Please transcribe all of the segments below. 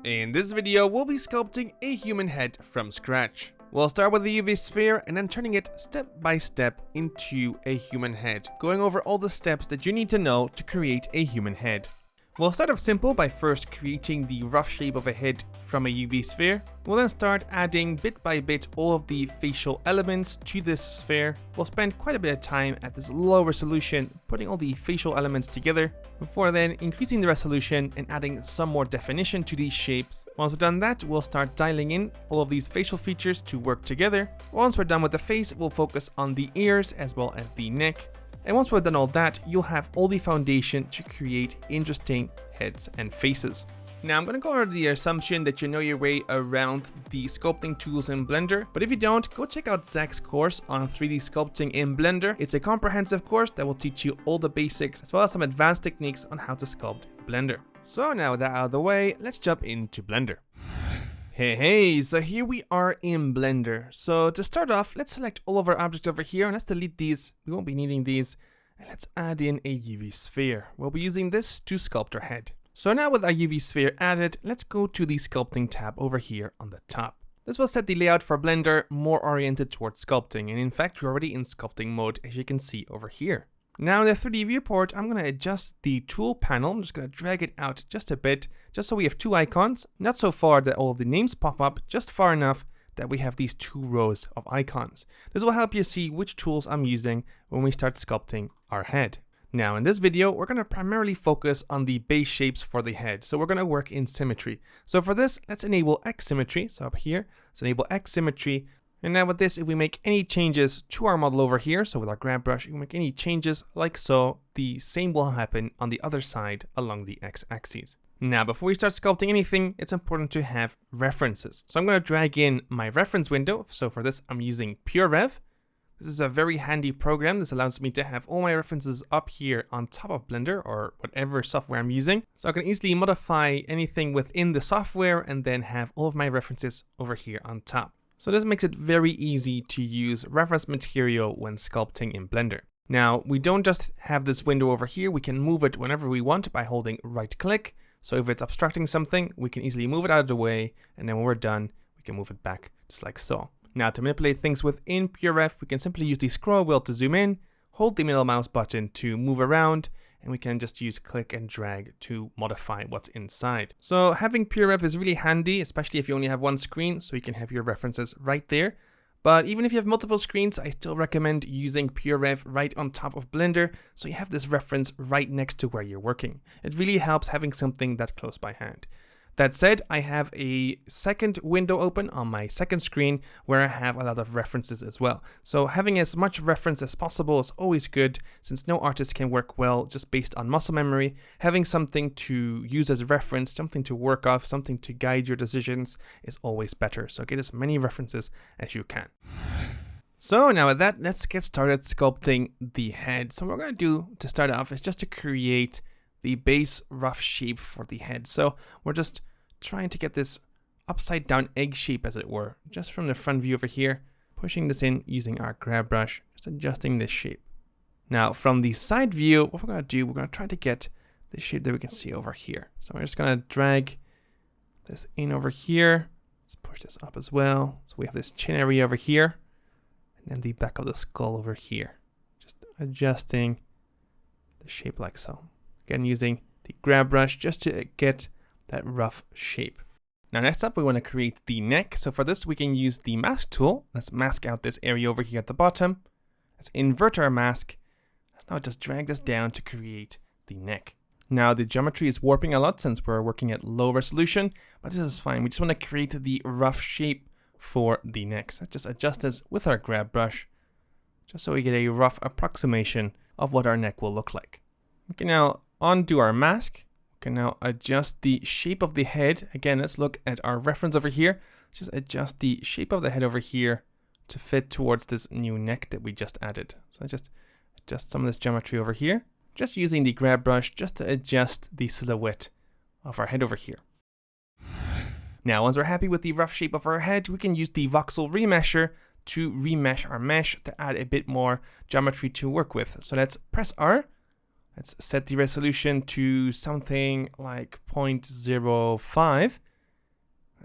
In this video, we'll be sculpting a human head from scratch. We'll start with the UV sphere and then turning it step by step into a human head, going over all the steps that you need to know to create a human head. We'll start off simple by first creating the rough shape of a head from a UV sphere. We'll then start adding bit by bit all of the facial elements to this sphere. We'll spend quite a bit of time at this low resolution putting all the facial elements together before then increasing the resolution and adding some more definition to these shapes. Once we've done that, we'll start dialing in all of these facial features to work together. Once we're done with the face, we'll focus on the ears as well as the neck. And once we've done all that, you'll have all the foundation to create interesting heads and faces. Now I'm going to go over the assumption that you know your way around the sculpting tools in Blender, but if you don't, go check out Zach's course on 3D sculpting in Blender. It's a comprehensive course that will teach you all the basics as well as some advanced techniques on how to sculpt in Blender. So now with that out of the way, let's jump into Blender. Hey, so here we are in Blender. So to start off, let's select all of our objects over here and let's delete these. We won't be needing these. And let's add in a UV sphere. We'll be using this to sculpt our head. So now with our UV sphere added, let's go to the sculpting tab over here on the top. This will set the layout for Blender more oriented towards sculpting. And in fact, we're already in sculpting mode, as you can see over here. Now in the 3D viewport, I'm going to adjust the tool panel. I'm just going to drag it out just a bit, just so we have two icons, not so far that all of the names pop up, just far enough that we have these two rows of icons. This will help you see which tools I'm using when we start sculpting our head. Now in this video, we're going to primarily focus on the base shapes for the head. So we're going to work in symmetry. So for this, let's enable X symmetry. So up here, let's enable X symmetry. And now with this, if we make any changes to our model over here, so with our grab brush, if we make any changes like so, the same will happen on the other side along the X-axis. Now, before we start sculpting anything, it's important to have references. So I'm going to drag in my reference window. So for this, I'm using PureRev. This is a very handy program. This allows me to have all my references up here on top of Blender or whatever software I'm using. So I can easily modify anything within the software and then have all of my references over here on top. So this makes it very easy to use reference material when sculpting in Blender. Now, we don't just have this window over here, we can move it whenever we want by holding right click. So if it's obstructing something, we can easily move it out of the way, and then when we're done, we can move it back just like so. Now to manipulate things within PureRev, we can simply use the scroll wheel to zoom in, hold the middle mouse button to move around, and we can just use click and drag to modify what's inside. So having PureRev is really handy, especially if you only have one screen, so you can have your references right there. But even if you have multiple screens, I still recommend using PureRev right on top of Blender, so you have this reference right next to where you're working. It really helps having something that close by hand. That said, I have a second window open on my second screen where I have a lot of references as well. So having as much reference as possible is always good, since no artist can work well just based on muscle memory. Having something to use as a reference, something to work off, something to guide your decisions is always better. So get as many references as you can. So now with that, let's get started sculpting the head. So what we're going to do to start off is just to create the base rough shape for the head. So we're just trying to get this upside down egg shape, as it were, just from the front view over here, pushing this in using our grab brush, just adjusting this shape. Now from the side view, what we're going to do, we're going to try to get the shape that we can see over here. So we're just going to drag this in over here. Let's push this up as well. So we have this chin area over here, and then the back of the skull over here. Just adjusting the shape like so. Again, using the grab brush just to get that rough shape. Now next up, we want to create the neck. So for this, we can use the mask tool. Let's mask out this area over here at the bottom. Let's invert our mask. Let's now just drag this down to create the neck. Now the geometry is warping a lot since we're working at low resolution, but this is fine. We just want to create the rough shape for the neck. So let's just adjust this with our grab brush, just so we get a rough approximation of what our neck will look like. We can now undo our mask. We can now adjust the shape of the head. Again, let's look at our reference over here. Let's just adjust the shape of the head over here to fit towards this new neck that we just added. So I just adjust some of this geometry over here, just using the grab brush just to adjust the silhouette of our head over here. Now, once we're happy with the rough shape of our head, we can use the voxel remesher to remesh our mesh to add a bit more geometry to work with. So let's press R. Let's set the resolution to something like 0.05.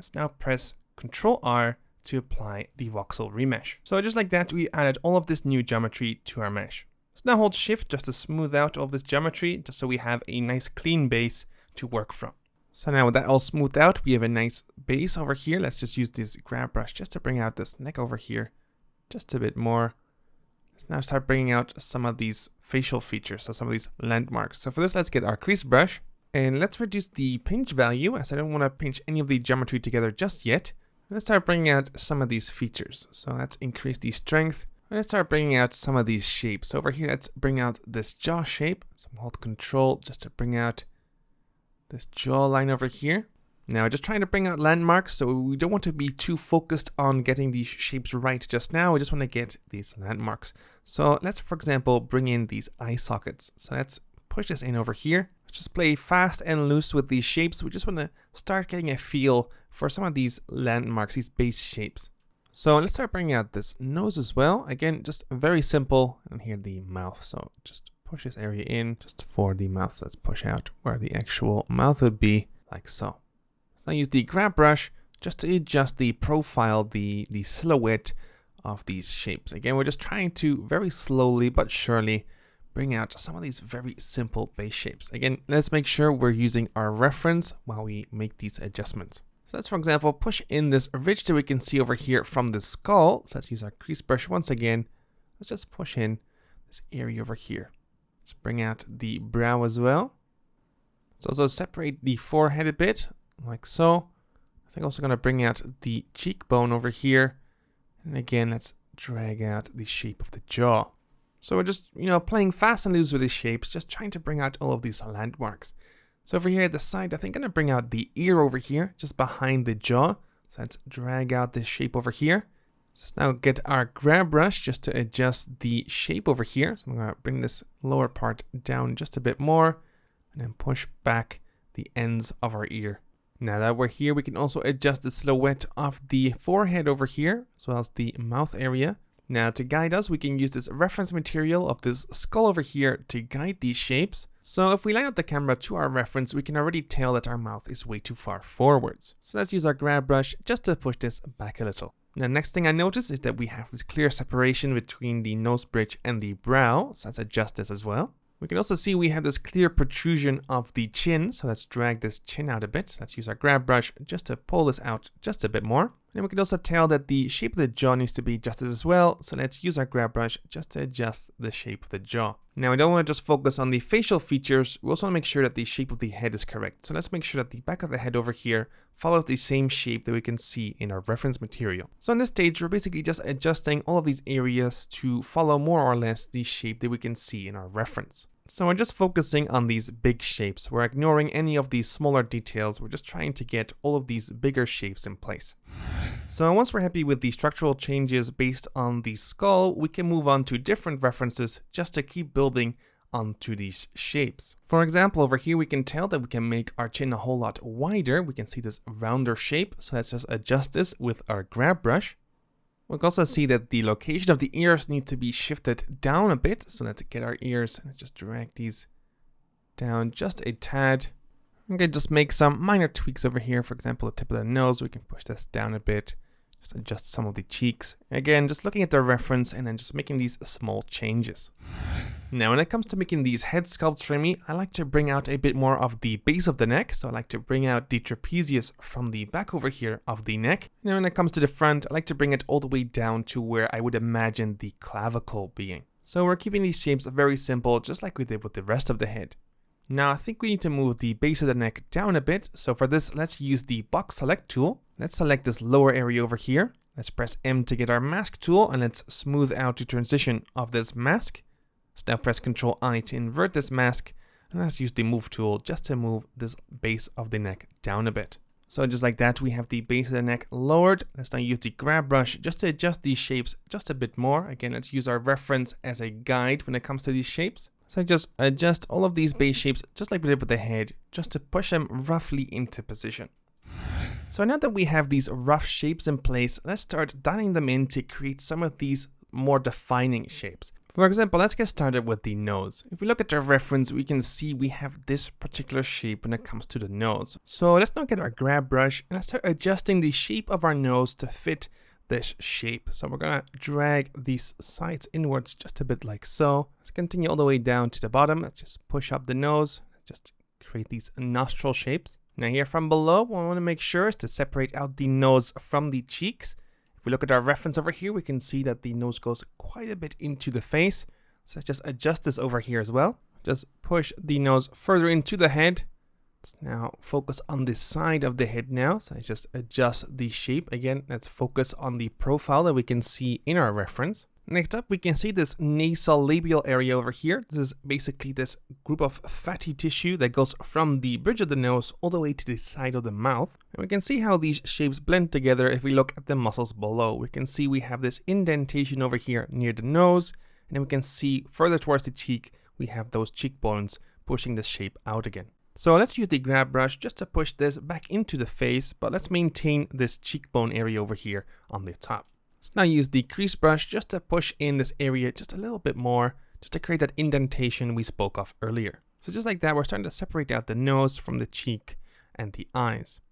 Let's now press Ctrl R to apply the voxel remesh. So just like that, we added all of this new geometry to our mesh. Let's now hold Shift just to smooth out all of this geometry, just so we have a nice clean base to work from. So now with that all smoothed out, we have a nice base over here. Let's just use this grab brush just to bring out this neck over here just a bit more. Let's now start bringing out some of these facial features, so some of these landmarks. So for this, let's get our crease brush and let's reduce the pinch value, as I don't want to pinch any of the geometry together just yet. Let's start bringing out some of these features. So let's increase the strength. Let's start bringing out some of these shapes. So over here, let's bring out this jaw shape. So hold Control just to bring out this jawline over here. Now just trying to bring out landmarks, so we don't want to be too focused on getting these shapes right just now. We just want to get these landmarks. So let's, for example, bring in these eye sockets. So let's push this in over here. Let's just play fast and loose with these shapes. We just want to start getting a feel for some of these landmarks, these base shapes. So let's start bringing out this nose as well. Again, just very simple. And here the mouth. So just push this area in just for the mouth. So let's push out where the actual mouth would be, like so. Now use the grab brush just to adjust the profile, the silhouette of these shapes. Again, we're just trying to very slowly but surely bring out some of these very simple base shapes. Again, let's make sure we're using our reference while we make these adjustments. So let's, for example, push in this ridge that we can see over here from the skull. So let's use our crease brush once again. Let's just push in this area over here. Let's bring out the brow as well. Let's also separate the forehead a bit, like so. I think also going to bring out the cheekbone over here. And again, let's drag out the shape of the jaw. So we're just, playing fast and loose with these shapes, just trying to bring out all of these landmarks. So over here at the side, I think I'm going to bring out the ear over here, just behind the jaw. So let's drag out this shape over here. Just now get our grab brush just to adjust the shape over here. So I'm going to bring this lower part down just a bit more and then push back the ends of our ear. Now that we're here, we can also adjust the silhouette of the forehead over here, as well as the mouth area. Now to guide us, we can use this reference material of this skull over here to guide these shapes. So if we line up the camera to our reference, we can already tell that our mouth is way too far forwards. So let's use our grab brush just to push this back a little. Now next thing I notice is that we have this clear separation between the nose bridge and the brow. So let's adjust this as well. We can also see we have this clear protrusion of the chin. So let's drag this chin out a bit. Let's use our grab brush just to pull this out just a bit more. And we can also tell that the shape of the jaw needs to be adjusted as well. So let's use our grab brush just to adjust the shape of the jaw. Now we don't want to just focus on the facial features. We also want to make sure that the shape of the head is correct. So let's make sure that the back of the head over here follows the same shape that we can see in our reference material. So in this stage, we're basically just adjusting all of these areas to follow more or less the shape that we can see in our reference. So we're just focusing on these big shapes. We're ignoring any of these smaller details. We're just trying to get all of these bigger shapes in place. So once we're happy with the structural changes based on the skull, we can move on to different references just to keep building onto these shapes. For example, over here we can tell that we can make our chin a whole lot wider. We can see this rounder shape. So let's just adjust this with our grab brush. We can also see that the location of the ears need to be shifted down a bit. So let's get our ears and just drag these down just a tad. I'm going to just make some minor tweaks over here. For example, the tip of the nose, we can push this down a bit. Just adjust some of the cheeks. Again, just looking at the reference and then just making these small changes. Now, when it comes to making these head sculpts for me, I like to bring out a bit more of the base of the neck. So I like to bring out the trapezius from the back over here of the neck. Now, when it comes to the front, I like to bring it all the way down to where I would imagine the clavicle being. So we're keeping these shapes very simple, just like we did with the rest of the head. Now I think we need to move the base of the neck down a bit. So for this, let's use the box select tool. Let's select this lower area over here. Let's press M to get our mask tool and let's smooth out the transition of this mask. Let's now press Ctrl I to invert this mask. And let's use the move tool just to move this base of the neck down a bit. So just like that, we have the base of the neck lowered. Let's now use the grab brush just to adjust these shapes just a bit more. Again, let's use our reference as a guide when it comes to these shapes. So I just adjust all of these base shapes just like we did with the head, just to push them roughly into position. So now that we have these rough shapes in place, let's start dialing them in to create some of these more defining shapes. For example, let's get started with the nose. If we look at our reference, we can see we have this particular shape when it comes to the nose. So let's now get our grab brush and let's start adjusting the shape of our nose to fit this shape. So we're gonna drag these sides inwards just a bit like so. Let's continue all the way down to the bottom. Let's just push up the nose, just create these nostril shapes. Now here from below, what we want to make sure is to separate out the nose from the cheeks. If we look at our reference over here, we can see that the nose goes quite a bit into the face. So let's just adjust this over here as well. Just push the nose further into the head. Let's now focus on this side of the head now. So let's just adjust the shape. Again, let's focus on the profile that we can see in our reference. Next up, we can see this nasal labial area over here. This is basically this group of fatty tissue that goes from the bridge of the nose all the way to the side of the mouth. And we can see how these shapes blend together if we look at the muscles below. We can see we have this indentation over here near the nose, and then we can see further towards the cheek, we have those cheekbones pushing the shape out again. So let's use the grab brush just to push this back into the face, but let's maintain this cheekbone area over here on the top. Let's now use the crease brush just to push in this area just a little bit more, just to create that indentation we spoke of earlier. So just like that, we're starting to separate out the nose from the cheek and the eyes.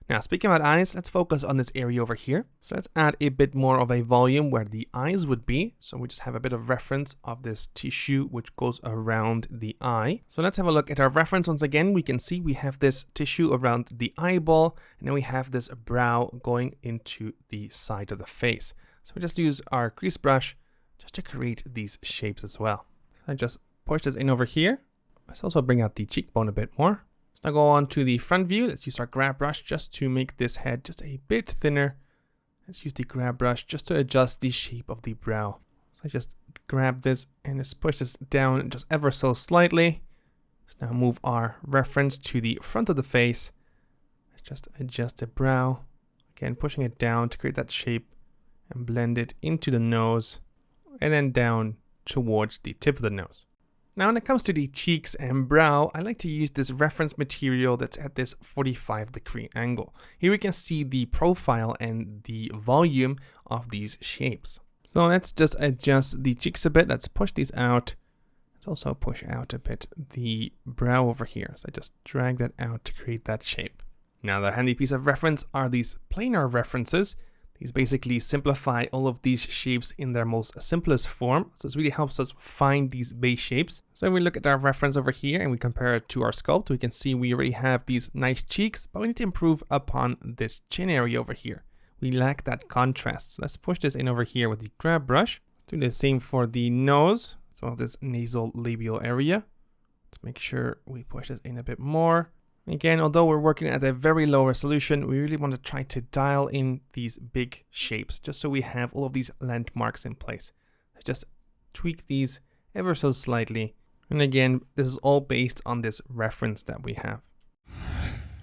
Now, speaking about eyes, let's focus on this area over here. So let's add a bit more of a volume where the eyes would be. So we just have a bit of reference of this tissue which goes around the eye. So let's have a look at our reference once again. We can see we have this tissue around the eyeball, and then we have this brow going into the side of the face. So we just use our crease brush just to create these shapes as well. So I just push this in over here. Let's also bring out the cheekbone a bit more. Let's now go on to the front view. Let's use our grab brush just to make this head just a bit thinner. Let's use the grab brush just to adjust the shape of the brow. So I just grab this and just push this down just ever so slightly. Let's now move our reference to the front of the face. Just adjust the brow. Again, pushing it down to create that shape and blend it into the nose and then down towards the tip of the nose. Now, when it comes to the cheeks and brow, I like to use this reference material that's at this 45-degree angle. Here we can see the profile and the volume of these shapes. So let's just adjust the cheeks a bit. Let's push these out. Let's also push out a bit the brow over here. So I just drag that out to create that shape. Now, the handy piece of reference are these planar references. These basically simplify all of these shapes in their most simplest form. So this really helps us find these base shapes. So if we look at our reference over here and we compare it to our sculpt, we can see we already have these nice cheeks, but we need to improve upon this chin area over here. We lack that contrast. So let's push this in over here with the grab brush. Do the same for the nose. So this nasal labial area. Let's make sure we push this in a bit more. Again, although we're working at a very low resolution, we really want to try to dial in these big shapes, just so we have all of these landmarks in place. Let's just tweak these ever so slightly. And again, this is all based on this reference that we have.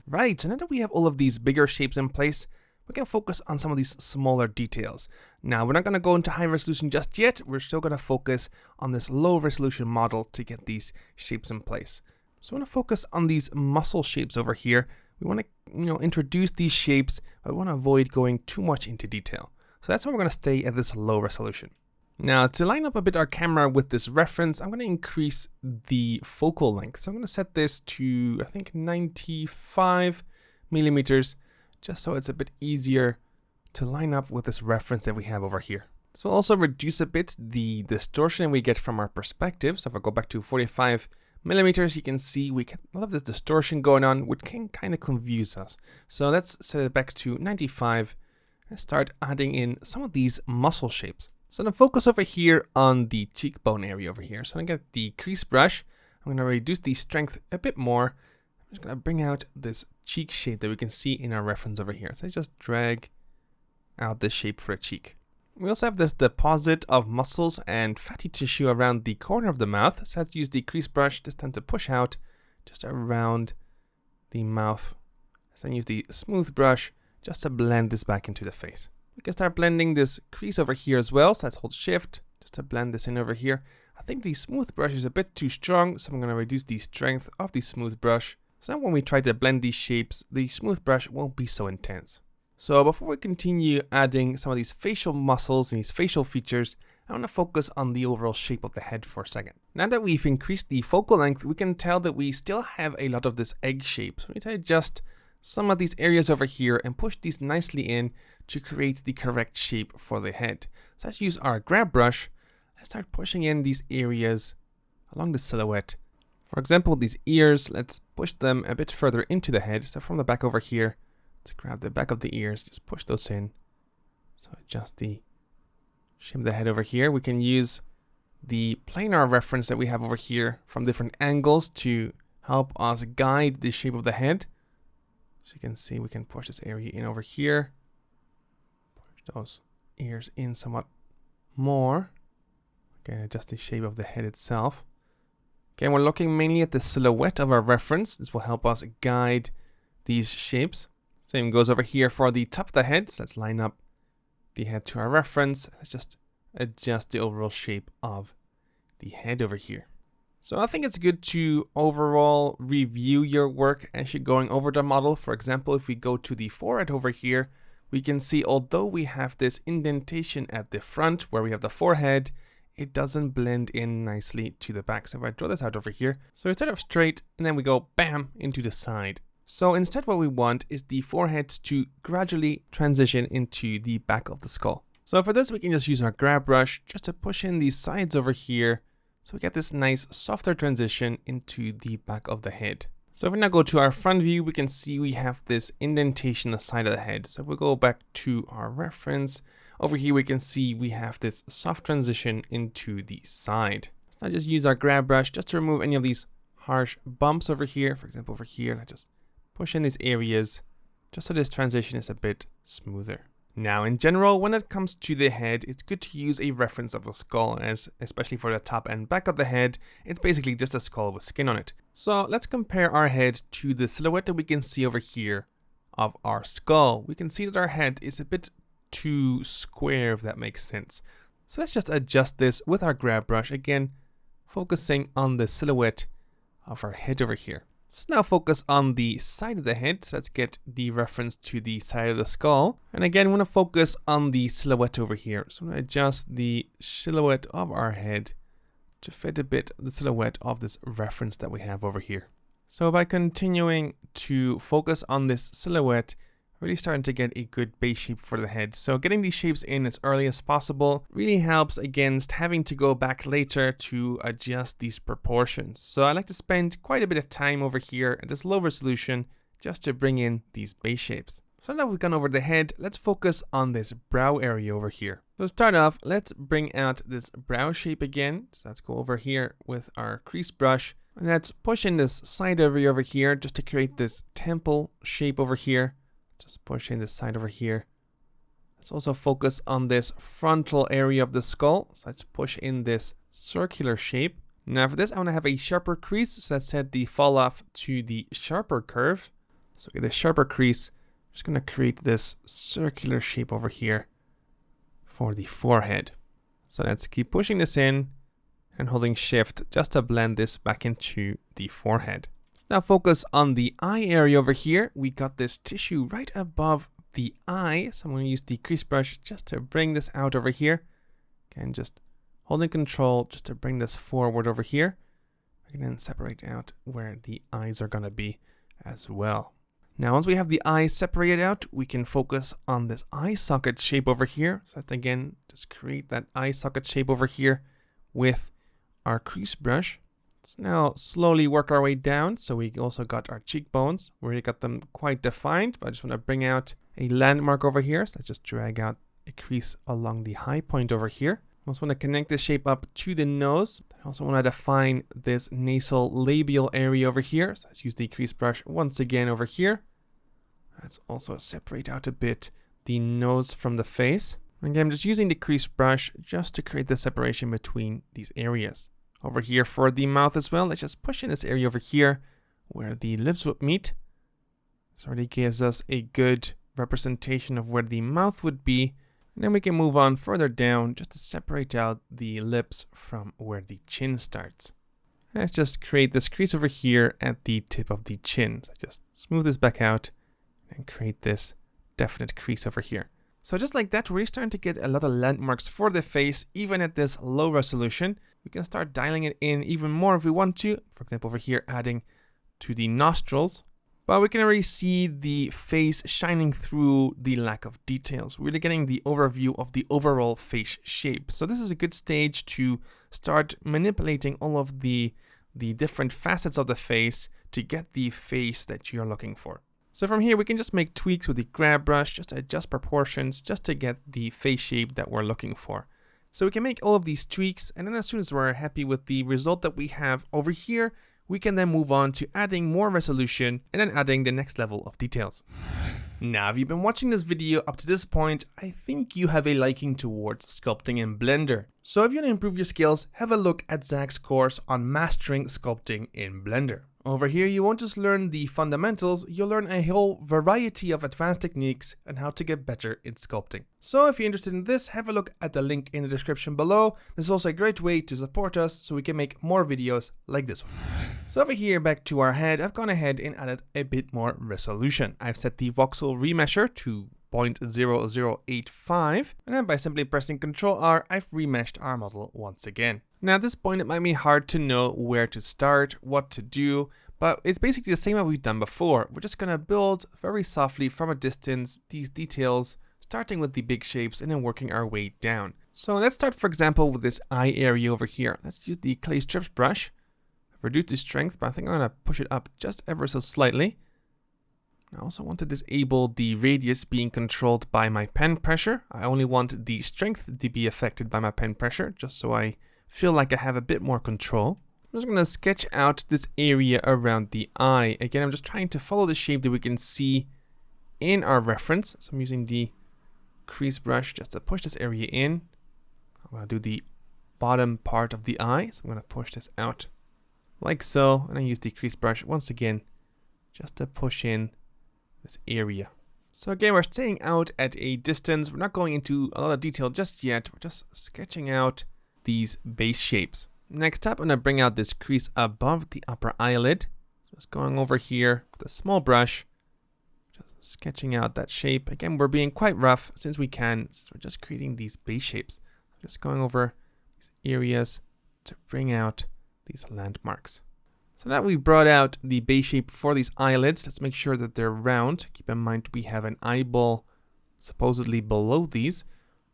Right, so now that we have all of these bigger shapes in place, we can focus on some of these smaller details. Now, we're not going to go into high resolution just yet. We're still going to focus on this low resolution model to get these shapes in place. So I want to focus on these muscle shapes over here. We want to, introduce these shapes, but we want to avoid going too much into detail. So that's why we're going to stay at this low resolution. Now, to line up a bit our camera with this reference, I'm going to increase the focal length. So I'm going to set this to, I think, 95 millimeters, just so it's a bit easier to line up with this reference that we have over here. So we'll also reduce a bit the distortion we get from our perspective. So if I go back to 45 millimeters, you can see we get a lot of this distortion going on, which can kind of confuse us. So let's set it back to 95 and start adding in some of these muscle shapes. So then focus over here on the cheekbone area over here. So I'm going to get the crease brush. I'm going to reduce the strength a bit more. I'm just going to bring out this cheek shape that we can see in our reference over here. So I just drag out this shape for a cheek. We also have this deposit of muscles and fatty tissue around the corner of the mouth. So let's use the crease brush this time to push out just around the mouth. So then use the smooth brush just to blend this back into the face. We can start blending this crease over here as well. So let's hold shift just to blend this in over here. I think the smooth brush is a bit too strong, so I'm going to reduce the strength of the smooth brush. So now when we try to blend these shapes, the smooth brush won't be so intense. So before we continue adding some of these facial muscles and these facial features, I want to focus on the overall shape of the head for a second. Now that we've increased the focal length, we can tell that we still have a lot of this egg shape. So we need to adjust some of these areas over here and push these nicely in to create the correct shape for the head. So let's use our grab brush. Let's start pushing in these areas along the silhouette. For example, these ears, let's push them a bit further into the head. So from the back over here, to grab the back of the ears, just push those in. So adjust the shape of the head over here. We can use the planar reference that we have over here from different angles to help us guide the shape of the head. So you can see we can push this area in over here. Push those ears in somewhat more. Okay, adjust the shape of the head itself. Okay, we're looking mainly at the silhouette of our reference. This will help us guide these shapes. Same goes over here for the top of the head. So let's line up the head to our reference. Let's just adjust the overall shape of the head over here. So I think it's good to overall review your work as you're going over the model. For example, if we go to the forehead over here, we can see although we have this indentation at the front where we have the forehead, it doesn't blend in nicely to the back. So if I draw this out over here, so instead of straight, and then we go bam into the side. So instead what we want is the forehead to gradually transition into the back of the skull. So for this, we can just use our grab brush just to push in these sides over here. So we get this nice softer transition into the back of the head. So if we now go to our front view, we can see we have this indentation on the side of the head. So if we go back to our reference, over here we can see we have this soft transition into the side. So I just use our grab brush just to remove any of these harsh bumps over here. For example, over here, I just push in these areas just so this transition is a bit smoother. Now, in general, when it comes to the head, it's good to use a reference of the skull, as especially for the top and back of the head, it's basically just a skull with skin on it. So let's compare our head to the silhouette that we can see over here of our skull. We can see that our head is a bit too square, if that makes sense. So let's just adjust this with our grab brush, again, focusing on the silhouette of our head over here. Let's now focus on the side of the head. So let's get the reference to the side of the skull. And again, we want to focus on the silhouette over here. So I'm going to adjust the silhouette of our head to fit a bit the silhouette of this reference that we have over here. So by continuing to focus on this silhouette, really starting to get a good base shape for the head. So getting these shapes in as early as possible really helps against having to go back later to adjust these proportions. So I like to spend quite a bit of time over here at this low resolution just to bring in these base shapes. So now we've gone over the head, let's focus on this brow area over here. So to start off, let's bring out this brow shape again. So let's go over here with our crease brush and let's push in this side area over here just to create this temple shape over here. Just push in this side over here. Let's also focus on this frontal area of the skull. So let's push in this circular shape. Now for this, I want to have a sharper crease. So let's set the fall off to the sharper curve. So get a sharper crease. I'm just going to create this circular shape over here for the forehead. So let's keep pushing this in and holding shift just to blend this back into the forehead. Now focus on the eye area over here. We got this tissue right above the eye. So I'm going to use the crease brush just to bring this out over here. Again, just holding control just to bring this forward over here. We can then separate out where the eyes are going to be as well. Now once we have the eyes separated out, we can focus on this eye socket shape over here. So let's again just create that eye socket shape over here with our crease brush. Let's now slowly work our way down. So we also got our cheekbones. We already got them quite defined, but I just want to bring out a landmark over here. So let's just drag out a crease along the high point over here. I also want to connect this shape up to the nose. I also want to define this nasal labial area over here. So let's use the crease brush once again over here. Let's also separate out a bit the nose from the face. Again, I'm just using the crease brush just to create the separation between these areas. Over here for the mouth as well, let's just push in this area over here where the lips would meet. This already gives us a good representation of where the mouth would be. And then we can move on further down just to separate out the lips from where the chin starts. Let's just create this crease over here at the tip of the chin. So just smooth this back out and create this definite crease over here. So just like that, we're starting to get a lot of landmarks for the face, even at this low resolution. We can start dialing it in even more if we want to. For example, over here, adding to the nostrils. But we can already see the face shining through the lack of details. We're really getting the overview of the overall face shape. So this is a good stage to start manipulating all of the different facets of the face to get the face that you're looking for. So from here, we can just make tweaks with the grab brush, just to adjust proportions, just to get the face shape that we're looking for. So we can make all of these tweaks, and then as soon as we're happy with the result that we have over here, we can then move on to adding more resolution and then adding the next level of details. Now, if you've been watching this video up to this point, I think you have a liking towards sculpting in Blender. So if you want to improve your skills, have a look at Zach's course on mastering sculpting in Blender. Over here, you won't just learn the fundamentals, you'll learn a whole variety of advanced techniques and how to get better in sculpting. So if you're interested in this, have a look at the link in the description below. This is also a great way to support us so we can make more videos like this one. So over here, back to our head, I've gone ahead and added a bit more resolution. I've set the voxel remeasure to 0.0085, and then by simply pressing Ctrl R, I've remeshed our model once again. Now at this point, it might be hard to know where to start, what to do, but it's basically the same as we've done before. We're just gonna build very softly from a distance these details, starting with the big shapes and then working our way down. So let's start, for example, with this eye area over here. Let's use the clay strips brush. I've reduced the strength, but I think I'm gonna push it up just ever so slightly. I also want to disable the radius being controlled by my pen pressure. I only want the strength to be affected by my pen pressure, just so I feel like I have a bit more control. I'm just going to sketch out this area around the eye. Again, I'm just trying to follow the shape that we can see in our reference. So I'm using the crease brush just to push this area in. I'm going to do the bottom part of the eye. So I'm going to push this out like so. And I use the crease brush once again just to push in this area. So again, we're staying out at a distance. We're not going into a lot of detail just yet. We're just sketching out these base shapes. Next up, I'm going to bring out this crease above the upper eyelid. Just going over here with a small brush, just sketching out that shape. Again, we're being quite rough since we're just creating these base shapes. Just going over these areas to bring out these landmarks. So now we brought out the base shape for these eyelids. Let's make sure that they're round. Keep in mind we have an eyeball supposedly below these.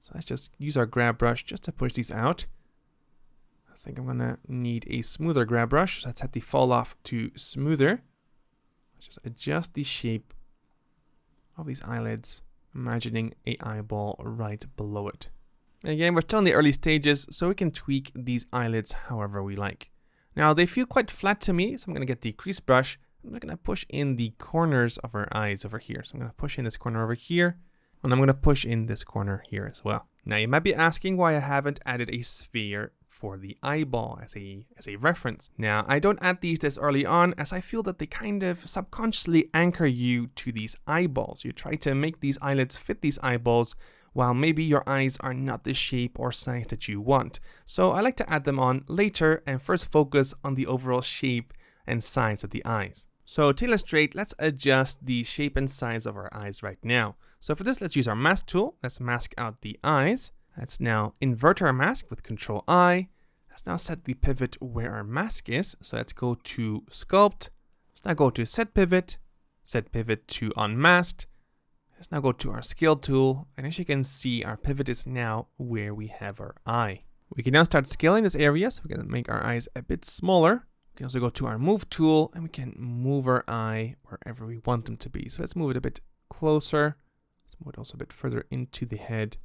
So let's just use our grab brush just to push these out. I think I'm gonna need a smoother grab brush. So let's set the fall off to smoother. Let's just adjust the shape of these eyelids, imagining an eyeball right below it. Again, we're still in the early stages, so we can tweak these eyelids however we like. Now they feel quite flat to me, so I'm going to get the crease brush. I'm going to push in the corners of our eyes over here. So I'm going to push in this corner over here, and I'm going to push in this corner here as well. Now you might be asking why I haven't added a sphere for the eyeball as a reference. Now I don't add these this early on, as I feel that they kind of subconsciously anchor you to these eyeballs. You try to make these eyelids fit these eyeballs, while maybe your eyes are not the shape or size that you want. So I like to add them on later and first focus on the overall shape and size of the eyes. So to illustrate, let's adjust the shape and size of our eyes right now. So for this, let's use our mask tool. Let's mask out the eyes. Let's now invert our mask with Ctrl I. Let's now set the pivot where our mask is. So let's go to Sculpt. Let's now go to Set Pivot to Unmasked. Let's now go to our scale tool, and as you can see, our pivot is now where we have our eye. We can now start scaling this area, so we can make our eyes a bit smaller. We can also go to our move tool, and we can move our eye wherever we want them to be. So let's move it a bit closer. Let's move it also a bit further into the head,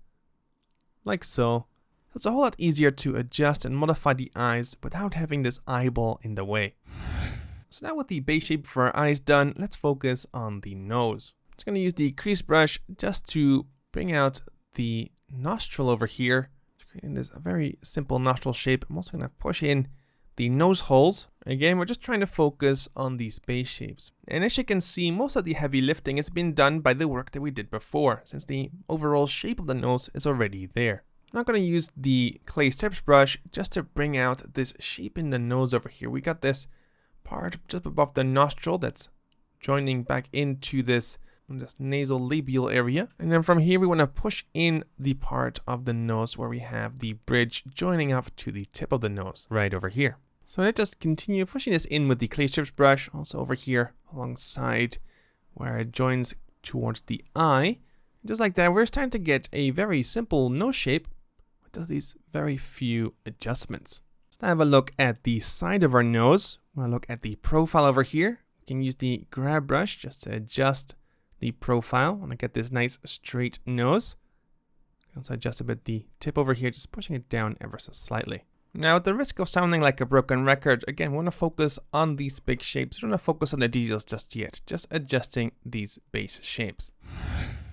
like so. It's a whole lot easier to adjust and modify the eyes without having this eyeball in the way. So now with the base shape for our eyes done, let's focus on the nose. I'm just going to use the crease brush just to bring out the nostril over here, creating this very simple nostril shape. I'm also going to push in the nose holes. Again, we're just trying to focus on these base shapes. And as you can see, most of the heavy lifting has been done by the work that we did before, since the overall shape of the nose is already there. I'm not going to use the clay strips brush just to bring out this shape in the nose over here. We got this part just above the nostril that's joining back into this in this nasal labial area. And then from here, we want to push in the part of the nose where we have the bridge joining up to the tip of the nose right over here. So let's just continue pushing this in with the clay strips brush, also over here alongside where it joins towards the eye. Just like that, we're starting to get a very simple nose shape with just these very few adjustments. Let's now have a look at the side of our nose. We're going to look at the profile over here. We can use the grab brush just to adjust the profile. I want to get this nice straight nose. You can also adjust a bit the tip over here, just pushing it down ever so slightly. Now, at the risk of sounding like a broken record, again, we want to focus on these big shapes. We don't want to focus on the details just yet, just adjusting these base shapes.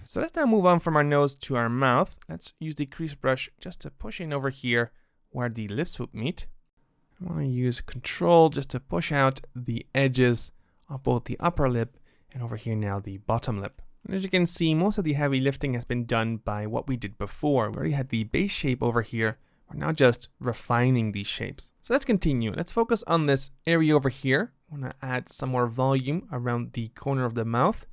So let's now move on from our nose to our mouth. Let's use the crease brush just to push in over here where the lips would meet. I want to use Control just to push out the edges of both the upper lip and over here now the bottom lip. And as you can see, most of the heavy lifting has been done by what we did before. We already had the base shape over here. We're now just refining these shapes. So let's continue. Let's focus on this area over here. I want to add some more volume around the corner of the mouth.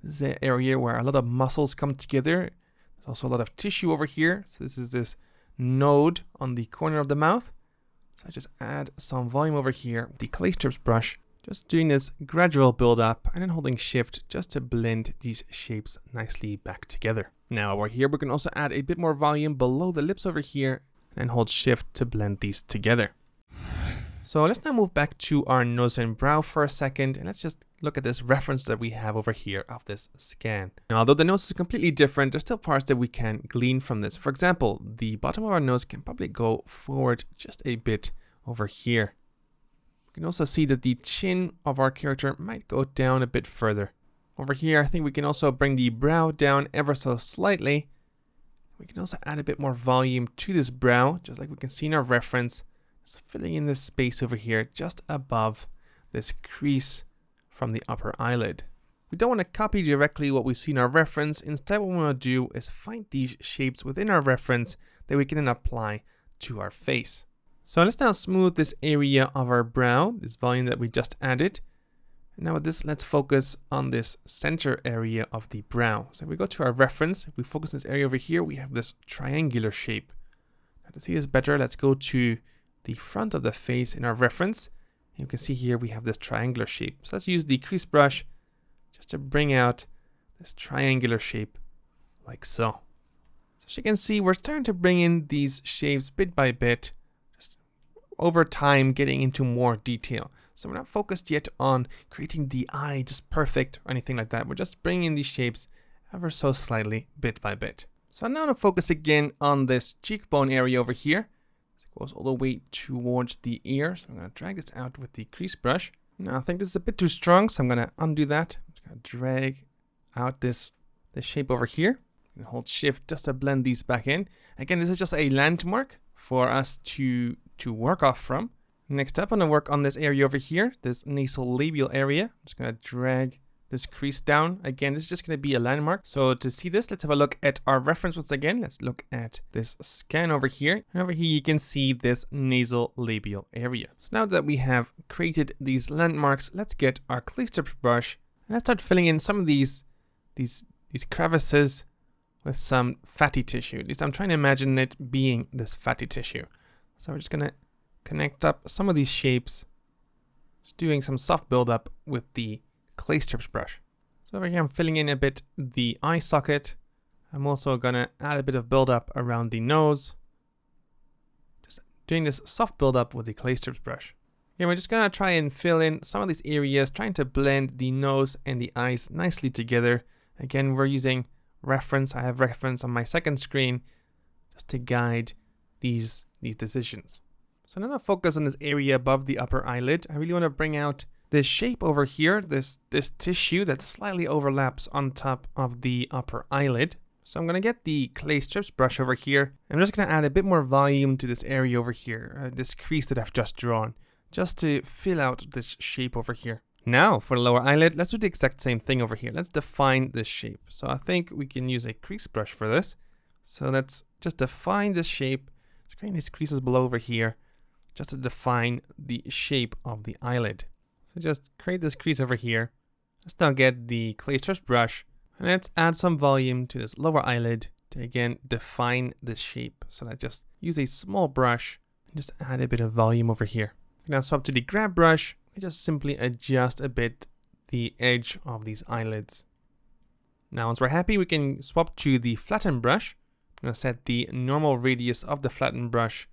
This is the area where a lot of muscles come together. There's also a lot of tissue over here. So this is this node on the corner of the mouth. So I just add some volume over here with the clay strips brush. Just doing this gradual build up and then holding shift just to blend these shapes nicely back together. Now over here, we can also add a bit more volume below the lips over here and hold shift to blend these together. So let's now move back to our nose and brow for a second, and let's just look at this reference that we have over here of this scan. Now, although the nose is completely different, there's still parts that we can glean from this. For example, the bottom of our nose can probably go forward just a bit over here. We can also see that the chin of our character might go down a bit further. Over here, I think we can also bring the brow down ever so slightly. We can also add a bit more volume to this brow, just like we can see in our reference. Just filling in this space over here, just above this crease from the upper eyelid. We don't want to copy directly what we see in our reference. Instead, what we want to do is find these shapes within our reference that we can then apply to our face. So let's now smooth this area of our brow, this volume that we just added. And now with this, let's focus on this center area of the brow. So if we go to our reference, if we focus this area over here, we have this triangular shape. Now to see this better, let's go to the front of the face in our reference. You can see here we have this triangular shape. So let's use the crease brush just to bring out this triangular shape like so. So as you can see, we're starting to bring in these shapes bit by bit, just over time getting into more detail. So we're not focused yet on creating the eye just perfect or anything like that. We're just bringing in these shapes ever so slightly, bit by bit. So I'm now going to focus again on this cheekbone area over here. It goes all the way towards the ear. So I'm going to drag this out with the crease brush. Now I think this is a bit too strong, so I'm going to undo that. I'm just going to drag out this shape over here and hold shift just to blend these back in. Again, this is just a landmark for us to work off from. Next up, I'm going to work on this area over here, this nasal labial area. I'm just going to drag this crease down. Again, this is just going to be a landmark. So to see this, let's have a look at our reference once again. Let's look at this scan over here. And over here, you can see this nasal labial area. So now that we have created these landmarks, let's get our clay strips brush and let's start filling in some of these crevices with some fatty tissue. At least I'm trying to imagine it being this fatty tissue. So we're just going to connect up some of these shapes, just doing some soft buildup with the clay strips brush. So over here I'm filling in a bit the eye socket. I'm also gonna add a bit of buildup around the nose. Just doing this soft buildup with the clay strips brush. Again, we're just gonna try and fill in some of these areas, trying to blend the nose and the eyes nicely together. Again, we're using reference. I have reference on my second screen just to guide these decisions. So I'm going to focus on this area above the upper eyelid. I really want to bring out this shape over here, this tissue that slightly overlaps on top of the upper eyelid. So I'm going to get the clay strips brush over here. I'm just going to add a bit more volume to this area over here, this crease that I've just drawn, just to fill out this shape over here. Now for the lower eyelid, let's do the exact same thing over here. Let's define this shape. So I think we can use a crease brush for this. So let's just define this shape, just create these creases below over here, just to define the shape of the eyelid. So just create this crease over here. Let's now get the clay strips brush And let's add some volume to this lower eyelid to again define the shape. So I just use a small brush and just add a bit of volume over here. Now swap to the grab brush and just simply adjust a bit the edge of these eyelids. Now once we're happy, we can swap to the flatten brush. I'm going to set the normal radius of the flatten brush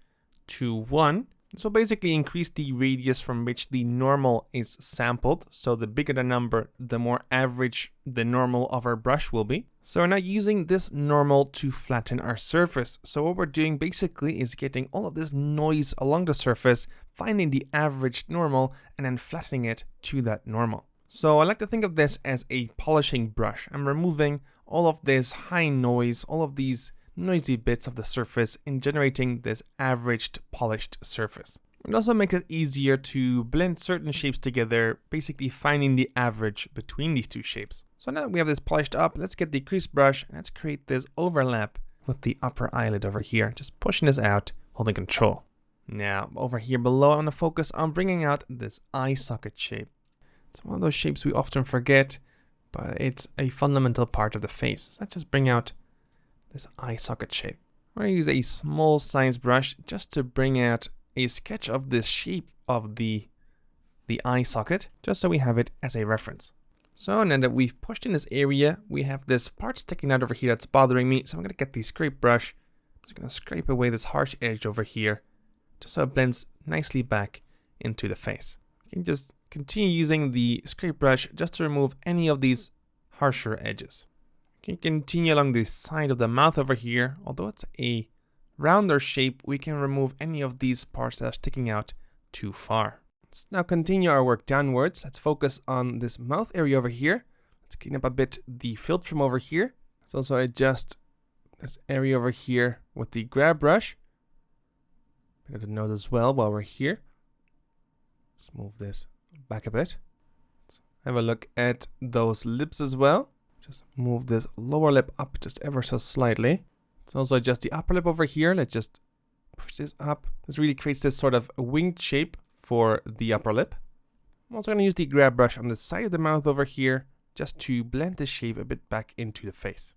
to 1. This will basically increase the radius from which the normal is sampled. So the bigger the number, the more average the normal of our brush will be. So we're now using this normal to flatten our surface. So what we're doing basically is getting all of this noise along the surface, finding the average normal, and then flattening it to that normal. So I like to think of this as a polishing brush. I'm removing all of this high noise, all of these noisy bits of the surface and generating this averaged polished surface. It also makes it easier to blend certain shapes together, basically finding the average between these two shapes. So now that we have this polished up, let's get the crease brush and let's create this overlap with the upper eyelid over here, just pushing this out, holding control. Now over here below, I want to focus on bringing out this eye socket shape. It's one of those shapes we often forget, but it's a fundamental part of the face. So let's just bring out this eye socket shape. I'm going to use a small size brush just to bring out a sketch of this shape of the eye socket, just so we have it as a reference. So now that we've pushed in this area, we have this part sticking out over here that's bothering me. So I'm going to get the scrape brush. I'm just going to scrape away this harsh edge over here, just so it blends nicely back into the face. You can just continue using the scrape brush just to remove any of these harsher edges. You can continue along the side of the mouth over here. Although it's a rounder shape, we can remove any of these parts that are sticking out too far. Let's now continue our work downwards. Let's focus on this mouth area over here. Let's clean up a bit the filtrum over here. Let's also adjust this area over here with the grab brush. Bit of the nose as well while we're here. Just move this back a bit. Let's have a look at those lips as well. Just move this lower lip up just ever so slightly. Let's also adjust the upper lip over here. Let's just push this up. This really creates this sort of winged shape for the upper lip. I'm also going to use the grab brush on the side of the mouth over here just to blend the shape a bit back into the face.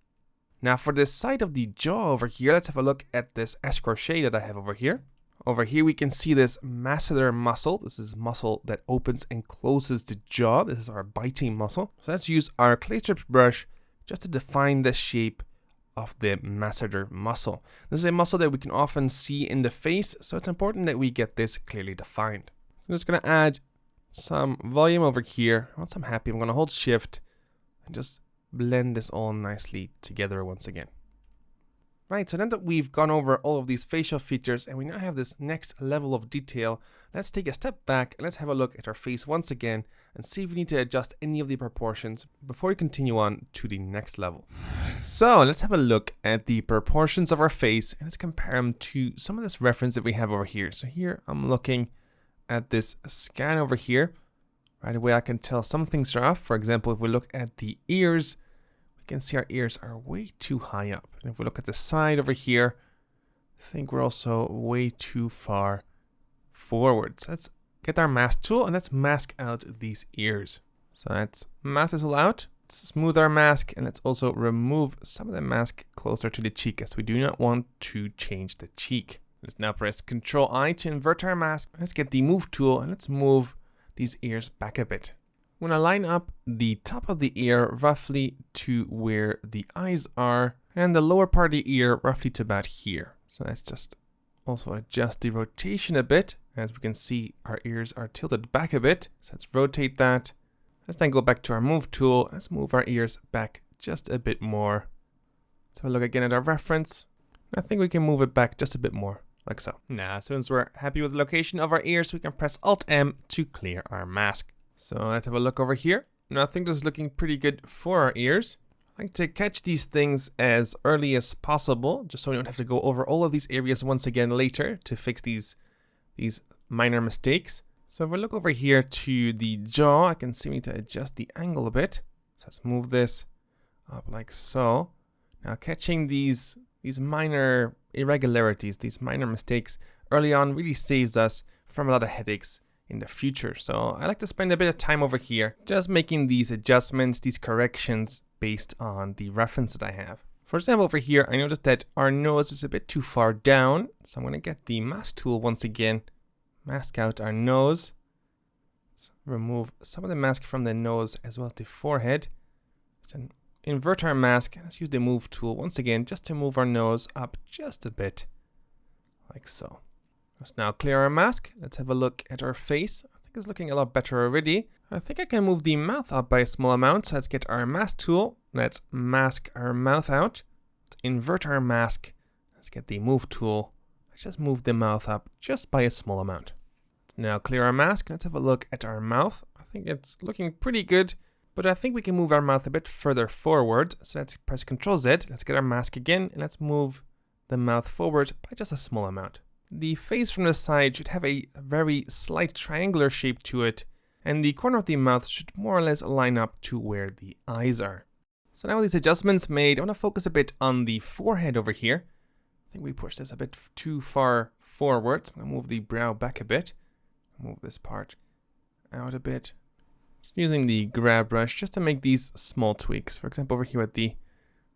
Now for the side of the jaw over here, let's have a look at this escargot that I have over here. Over here we can see this masseter muscle. This is muscle that opens and closes the jaw. This is our biting muscle. So let's use our clay strips brush just to define the shape of the masseter muscle. This is a muscle that we can often see in the face, so it's important that we get this clearly defined. So I'm just going to add some volume over here. Once I'm happy, I'm going to hold shift and just blend this all nicely together once again. Right, so now that we've gone over all of these facial features and we now have this next level of detail, let's take a step back and let's have a look at our face once again and see if we need to adjust any of the proportions before we continue on to the next level. So let's have a look at the proportions of our face and let's compare them to some of this reference that we have over here. So here I'm looking at this scan over here. Right away I can tell some things are off. For example, if we look at the ears, we can see our ears are way too high up. And if we look at the side over here, I think we're also way too far forward. So let's get our mask tool and let's mask out these ears. So let's mask this all out. Let's smooth our mask and let's also remove some of the mask closer to the cheek as we do not want to change the cheek. Let's now press Ctrl I to invert our mask. Let's get the move tool and let's move these ears back a bit. I'm going to line up the top of the ear roughly to where the eyes are and the lower part of the ear roughly to about here. So let's just also adjust the rotation a bit. As we can see, our ears are tilted back a bit. So let's rotate that. Let's then go back to our move tool. Let's move our ears back just a bit more. So look again at our reference. I think we can move it back just a bit more, like so. Now, as soon as we're happy with the location of our ears, we can press Alt-M to clear our mask. So let's have a look over here. Now I think this is looking pretty good for our ears. I like to catch these things as early as possible, just so we don't have to go over all of these areas once again later to fix these minor mistakes. So if we look over here to the jaw, I can see we need to adjust the angle a bit. So let's move this up like so. Now catching these minor irregularities, these minor mistakes early on really saves us from a lot of headaches in the future. So I like to spend a bit of time over here just making these adjustments, these corrections based on the reference that I have. For example, over here, I noticed that our nose is a bit too far down. So I'm going to get the mask tool once again, mask out our nose. Let's remove some of the mask from the nose as well as the forehead. Then invert our mask. Let's use the move tool once again just to move our nose up just a bit, like so. Let's now clear our mask. Let's have a look at our face. I think it's looking a lot better already. I think I can move the mouth up by a small amount. So let's get our mask tool. Let's mask our mouth out. Let's invert our mask. Let's get the move tool. Let's just move the mouth up just by a small amount. Let's now clear our mask. Let's have a look at our mouth. I think it's looking pretty good, but I think we can move our mouth a bit further forward. So let's press Ctrl Z. Let's get our mask again and let's move the mouth forward by just a small amount. The face from the side should have a very slight triangular shape to it, and the corner of the mouth should more or less line up to where the eyes are. So now with these adjustments made, I want to focus a bit on the forehead over here. I think we pushed this a bit too far forward. So I'm going to move the brow back a bit. Move this part out a bit. Just using the grab brush just to make these small tweaks. For example, over here at the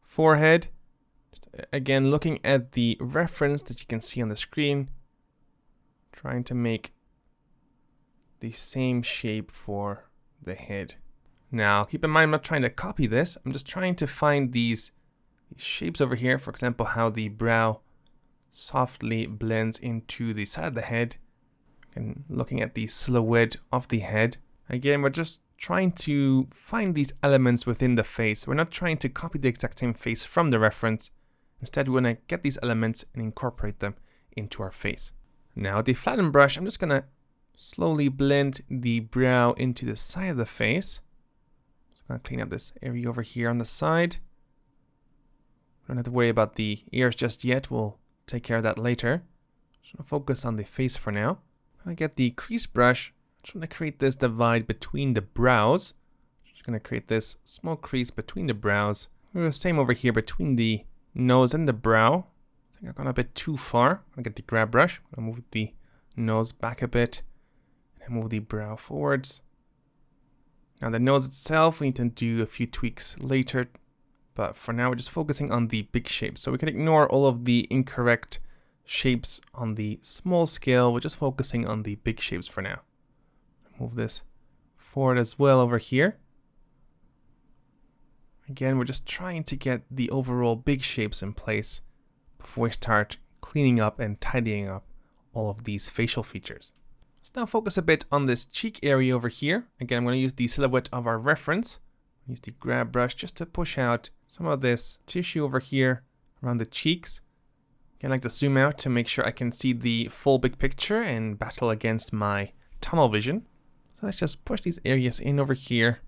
forehead. Just again, looking at the reference that you can see on the screen. Trying to make the same shape for the head. Now, keep in mind, I'm not trying to copy this. I'm just trying to find these shapes over here. For example, how the brow softly blends into the side of the head. And looking at the silhouette of the head. Again, we're just trying to find these elements within the face. We're not trying to copy the exact same face from the reference. Instead, we want to get these elements and incorporate them into our face. Now, with the flatten brush, I'm just going to slowly blend the brow into the side of the face. So I'm going to clean up this area over here on the side. We don't have to worry about the ears just yet. We'll take care of that later. Just want to focus on the face for now. I get the crease brush. I just want to create this divide between the brows. Just going to create this small crease between the brows. We're the same over here between the nose and the brow. I think I've gone a bit too far. I'm going to get the grab brush. I'll move the nose back a bit. And move the brow forwards. Now the nose itself, we need to do a few tweaks later. But for now, we're just focusing on the big shapes. So we can ignore all of the incorrect shapes on the small scale. We're just focusing on the big shapes for now. Move this forward as well over here. Again, we're just trying to get the overall big shapes in place before we start cleaning up and tidying up all of these facial features. Let's now focus a bit on this cheek area over here. Again, I'm going to use the silhouette of our reference. Use the grab brush just to push out some of this tissue over here around the cheeks. Again, I like to zoom out to make sure I can see the full big picture and battle against my tunnel vision. So let's just push these areas in over here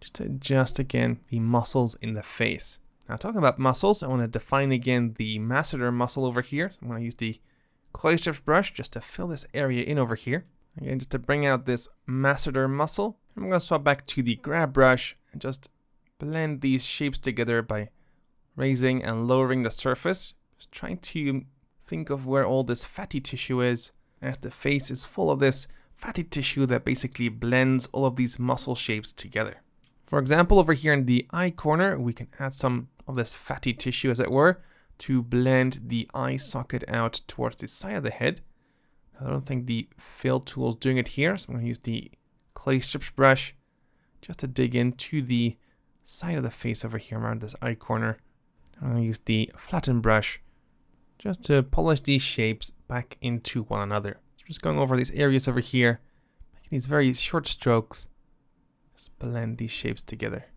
just to adjust again the muscles in the face. Now talking about muscles, I want to define again the masseter muscle over here. So I'm going to use the clay strips brush just to fill this area in over here. Again, just to bring out this masseter muscle. I'm going to swap back to the grab brush and just blend these shapes together by raising and lowering the surface. Just trying to think of where all this fatty tissue is, as the face is full of this fatty tissue that basically blends all of these muscle shapes together. For example, over here in the eye corner, we can add some of this fatty tissue, as it were, to blend the eye socket out towards the side of the head. I don't think the fill tool is doing it here, so I'm going to use the clay strips brush just to dig into the side of the face over here around this eye corner. I'm going to use the flatten brush just to polish these shapes back into one another. So just going over these areas over here, making these very short strokes. Just blend these shapes together.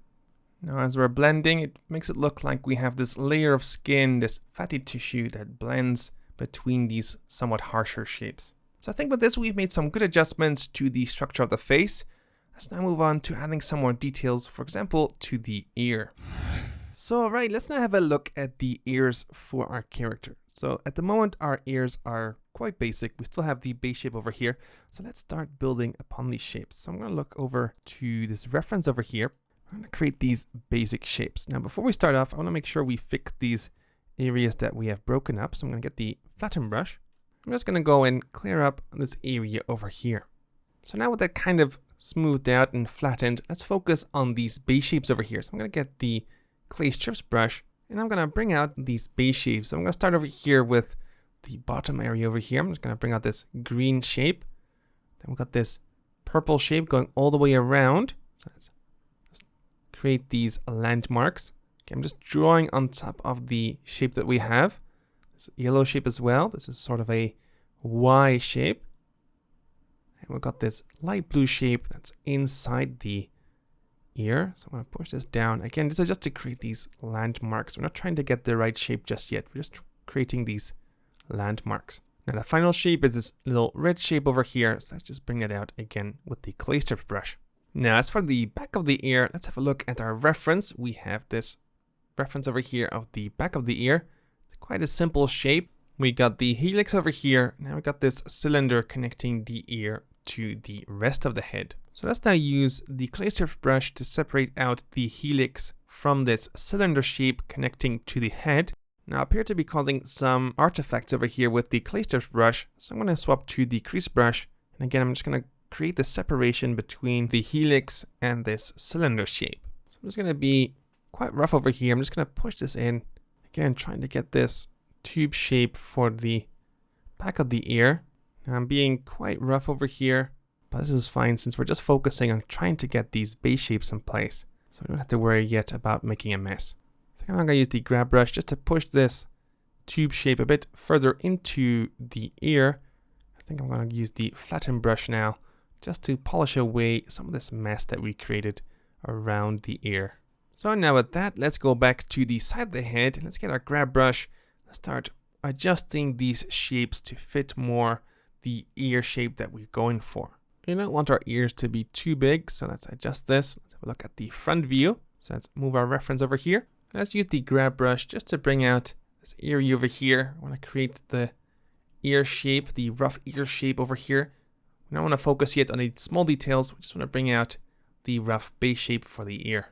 Now as we're blending, it makes it look like we have this layer of skin, this fatty tissue that blends between these somewhat harsher shapes. So I think with this we've made some good adjustments to the structure of the face. Let's now move on to adding some more details, for example, to the ear. So alright, let's now have a look at the ears for our character. So at the moment our ears are quite basic. We still have the base shape over here. So let's start building upon these shapes. So I'm going to look over to this reference over here. I'm going to create these basic shapes. Now before we start off, I want to make sure we fix these areas that we have broken up. So I'm going to get the flatten brush. I'm just going to go and clear up this area over here. So now with that kind of smoothed out and flattened, let's focus on these base shapes over here. So I'm going to get the clay strips brush, and I'm gonna bring out these base shapes. So I'm gonna start over here with the bottom area over here. I'm just gonna bring out this green shape. Then we've got this purple shape going all the way around. So let's just create these landmarks. Okay, I'm just drawing on top of the shape that we have. This yellow shape as well. This is sort of a Y shape. And we've got this light blue shape that's inside the ear. So I'm going to push this down. Again, this is just to create these landmarks. We're not trying to get the right shape just yet. We're just creating these landmarks. Now the final shape is this little red shape over here. So let's just bring it out again with the clay strip brush. Now as for the back of the ear, let's have a look at our reference. We have this reference over here of the back of the ear. It's quite a simple shape. We got the helix over here. Now we got this cylinder connecting the ear to the rest of the head. So let's now use the clay strip brush to separate out the helix from this cylinder shape connecting to the head. Now I appear to be causing some artifacts over here with the clay strip brush. So I'm going to swap to the crease brush. And again, I'm just going to create the separation between the helix and this cylinder shape. So I'm just going to be quite rough over here. I'm just going to push this in. Again, trying to get this tube shape for the back of the ear. Now I'm being quite rough over here, but this is fine since we're just focusing on trying to get these base shapes in place. So we don't have to worry yet about making a mess. I think I'm going to use the grab brush just to push this tube shape a bit further into the ear. I think I'm going to use the flatten brush now just to polish away some of this mess that we created around the ear. So now with that, let's go back to the side of the head and let's get our grab brush. Let's start adjusting these shapes to fit more the ear shape that we're going for. We don't want our ears to be too big, so let's adjust this. Let's have a look at the front view. So let's move our reference over here. Let's use the grab brush just to bring out this area over here. I want to create the ear shape, the rough ear shape over here. We don't want to focus yet on the small details. We just want to bring out the rough base shape for the ear.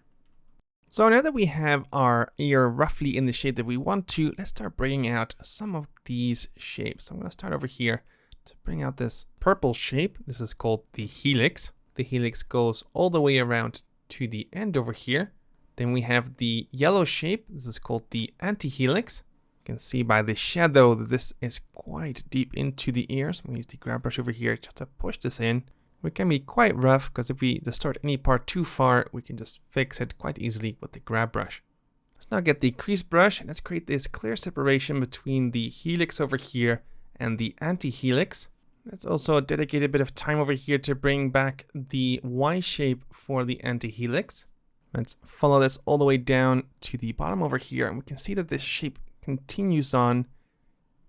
So now that we have our ear roughly in the shape that we want to, let's start bringing out some of these shapes. I'm going to start over here to bring out this purple shape. This is called the helix. The helix goes all the way around to the end over here. Then we have the yellow shape. This is called the anti-helix. You can see by the shadow that this is quite deep into the ear. So I'm going to use the grab brush over here just to push this in. We can be quite rough because if we distort any part too far, we can just fix it quite easily with the grab brush. Let's now get the crease brush and let's create this clear separation between the helix over here and the anti-helix. Let's also dedicate a bit of time over here to bring back the Y shape for the anti-helix. Let's follow this all the way down to the bottom over here and we can see that this shape continues on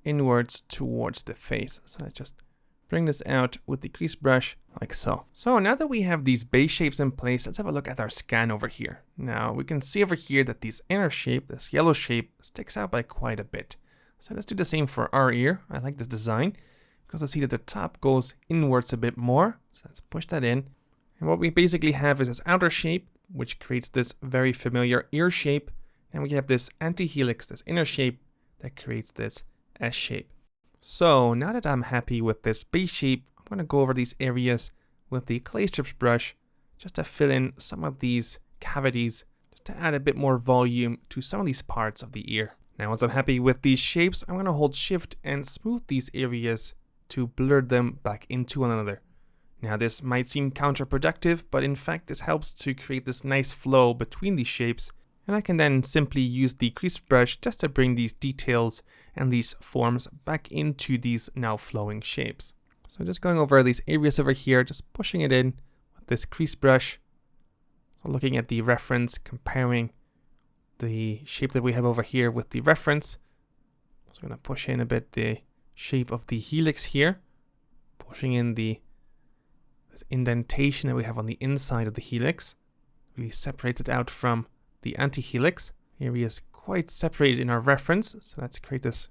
inwards towards the face. So let's just bring this out with the crease brush like so. So now that we have these base shapes in place, let's have a look at our scan over here. Now we can see over here that this inner shape, this yellow shape, sticks out by quite a bit. So let's do the same for our ear. I like this design because I see that the top goes inwards a bit more. So let's push that in. And what we basically have is this outer shape, which creates this very familiar ear shape. And we have this anti-helix, this inner shape that creates this S shape. So now that I'm happy with this base shape, I'm going to go over these areas with the clay strips brush just to fill in some of these cavities, just to add a bit more volume to some of these parts of the ear. Now once I'm happy with these shapes, I'm going to hold shift and smooth these areas to blur them back into one another. Now this might seem counterproductive, but in fact this helps to create this nice flow between these shapes. And I can then simply use the crease brush just to bring these details and these forms back into these now flowing shapes. So just going over these areas over here, just pushing it in with this crease brush. So looking at the reference, comparing the shape that we have over here with the reference. So I'm going to push in a bit the shape of the helix here, pushing in this indentation that we have on the inside of the helix. Really separates it out from the anti-helix. Area is quite separated in our reference, so let's create this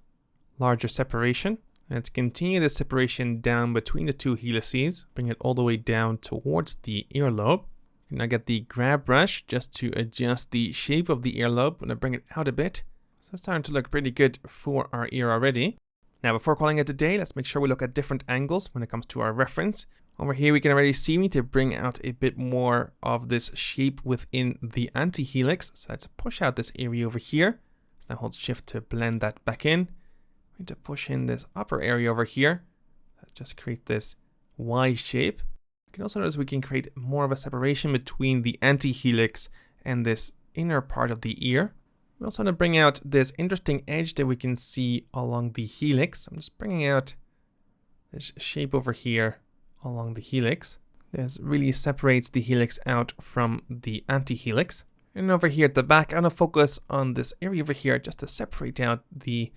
larger separation. Let's continue the separation down between the two helices, bring it all the way down towards the earlobe. And I get the grab brush just to adjust the shape of the earlobe. I'm going to bring it out a bit. So it's starting to look pretty good for our ear already. Now before calling it a day, let's make sure we look at different angles when it comes to our reference. Over here, we can already see we need to bring out a bit more of this shape within the anti-helix. So let's push out this area over here. So now hold shift to blend that back in. We need to push in this upper area over here. Let's just create this Y shape. You can also notice we can create more of a separation between the anti-helix and this inner part of the ear. We also want to bring out this interesting edge that we can see along the helix. I'm just bringing out this shape over here along the helix. This really separates the helix out from the anti-helix. And over here at the back, I'm going to focus on this area over here just to separate out the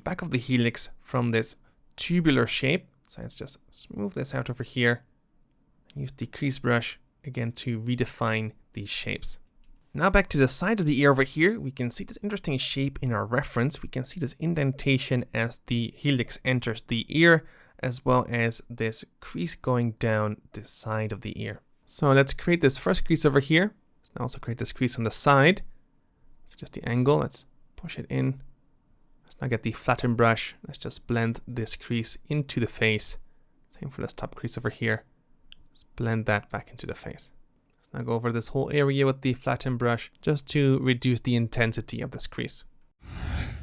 back of the helix from this tubular shape. So let's just smooth this out over here. Use the crease brush again to redefine these shapes. Now back to the side of the ear over here, we can see this interesting shape in our reference. We can see this indentation as the helix enters the ear, as well as this crease going down the side of the ear. So let's create this first crease over here. Let's now also create this crease on the side. It's just the angle. Let's push it in. Let's now get the flatten brush. Let's just blend this crease into the face. Same for this top crease over here. Just blend that back into the face. Let's now go over this whole area with the flatten brush just to reduce the intensity of this crease.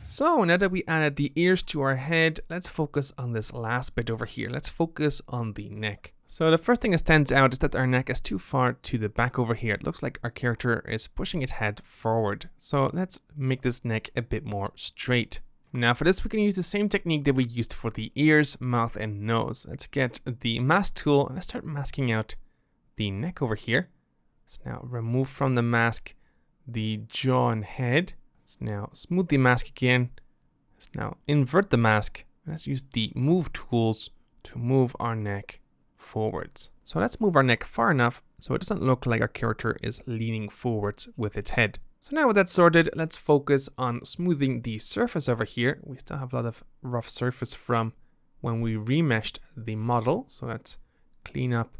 So now that we added the ears to our head, let's focus on this last bit over here. Let's focus on the neck. So the first thing that stands out is that our neck is too far to the back over here. It looks like our character is pushing its head forward. So let's make this neck a bit more straight. Now for this, we can use the same technique that we used for the ears, mouth, and nose. Let's get the mask tool and let's start masking out the neck over here. Let's now remove from the mask the jaw and head. Let's now smooth the mask again. Let's now invert the mask. Let's use the move tools to move our neck forwards. So let's move our neck far enough so it doesn't look like our character is leaning forwards with its head. So now with that sorted, let's focus on smoothing the surface over here. We still have a lot of rough surface from when we remeshed the model. So let's clean up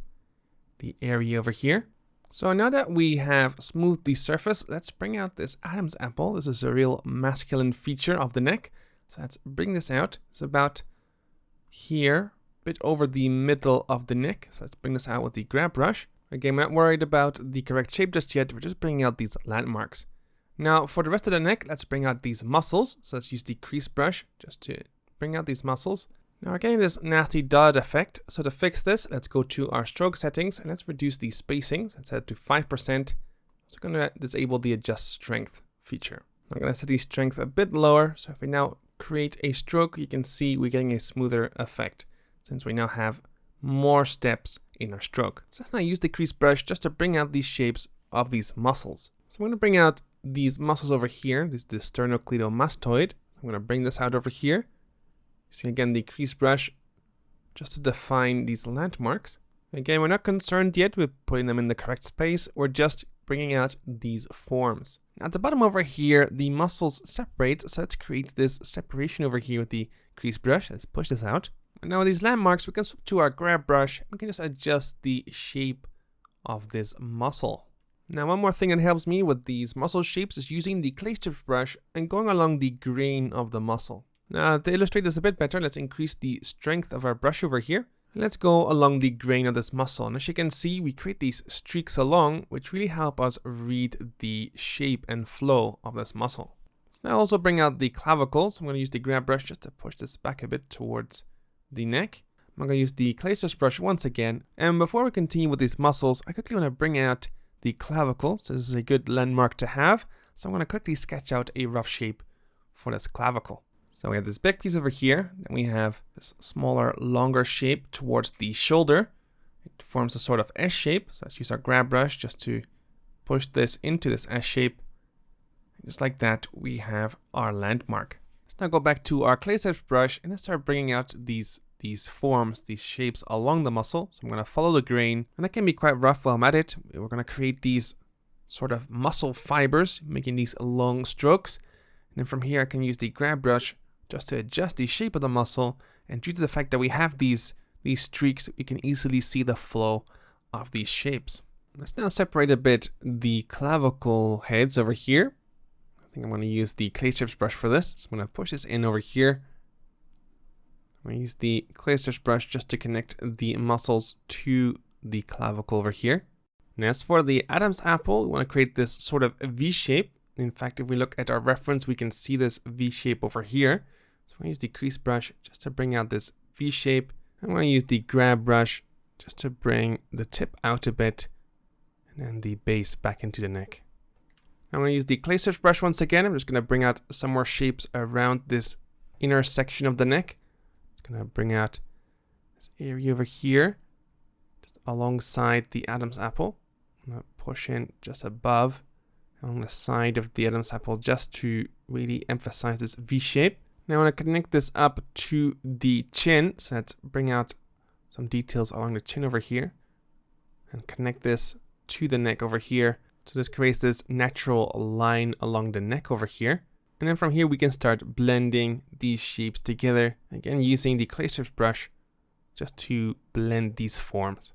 the area over here. So now that we have smoothed the surface, let's bring out this Adam's apple. This is a real masculine feature of the neck. So let's bring this out. It's about here, a bit over the middle of the neck. So let's bring this out with the grab brush. Again, we're not worried about the correct shape just yet. We're just bringing out these landmarks. Now for the rest of the neck, let's bring out these muscles. So let's use the crease brush just to bring out these muscles. Now we're getting this nasty dot effect. So to fix this, let's go to our stroke settings and let's reduce the spacing. Let's set it to 5%. So I'm going to disable the adjust strength feature. I'm going to set the strength a bit lower. So if we now create a stroke, you can see we're getting a smoother effect since we now have more steps in our stroke. So let's now use the crease brush just to bring out these shapes of these muscles. So I'm going to bring out these muscles over here. This is the sternocleidomastoid. I'm going to bring this out over here. See again the crease brush just to define these landmarks. Again, we're not concerned yet with putting them in the correct space. We're just bringing out these forms. At the bottom over here, the muscles separate. So let's create this separation over here with the crease brush. Let's push this out. And now with these landmarks, we can switch to our grab brush. We can just adjust the shape of this muscle. Now one more thing that helps me with these muscle shapes is using the clay strip brush and going along the grain of the muscle. Now to illustrate this a bit better, let's increase the strength of our brush over here. And let's go along the grain of this muscle. And as you can see, we create these streaks along, which really help us read the shape and flow of this muscle. So now also bring out the clavicles. I'm going to use the grab brush just to push this back a bit towards the neck. I'm going to use the clay strip brush once again. And before we continue with these muscles, I quickly want to bring out the clavicle. So this is a good landmark to have. So I'm going to quickly sketch out a rough shape for this clavicle. So we have this big piece over here, and we have this smaller, longer shape towards the shoulder. It forms a sort of S shape. So let's use our grab brush just to push this into this S shape. And just like that, we have our landmark. Let's now go back to our clay strip brush and let's start bringing out these forms, these shapes along the muscle. So I'm going to follow the grain, and that can be quite rough while I'm at it. We're going to create these sort of muscle fibers, making these long strokes. And then from here, I can use the grab brush just to adjust the shape of the muscle. And due to the fact that we have these streaks, we can easily see the flow of these shapes. Let's now separate a bit the clavicle heads over here. I think I'm going to use the clay strips brush for this. So I'm going to push this in over here. I'm going to use the clay strips brush just to connect the muscles to the clavicle over here. And as for the Adam's apple, we want to create this sort of V shape. In fact, if we look at our reference, we can see this V shape over here. So I'm going to use the crease brush just to bring out this V shape. I'm going to use the grab brush just to bring the tip out a bit and then the base back into the neck. I'm going to use the clay strips brush once again. I'm just going to bring out some more shapes around this inner section of the neck. I'm going to bring out this area over here, just alongside the Adam's apple. I'm going to push in just above along the side of the Adam's apple just to really emphasize this V shape. Now I want to connect this up to the chin. So let's bring out some details along the chin over here and connect this to the neck over here. So this creates this natural line along the neck over here. And then from here we can start blending these shapes together. Again, using the clay strips brush just to blend these forms.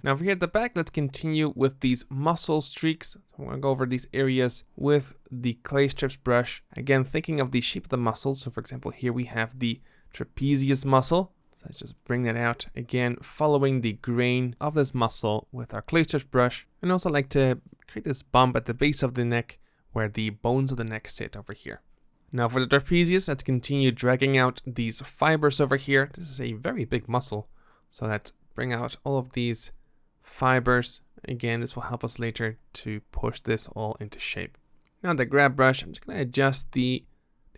Now over here at the back, let's continue with these muscle streaks. So I'm going to go over these areas with the clay strips brush. Again, thinking of the shape of the muscles. So for example, here we have the trapezius muscle. So let's just bring that out. Again, following the grain of this muscle with our clay strips brush. And also like to create this bump at the base of the neck where the bones of the neck sit over here. Now for the trapezius, let's continue dragging out these fibers over here. This is a very big muscle. So let's bring out all of these fibers. Again, this will help us later to push this all into shape. Now the grab brush, I'm just going to adjust the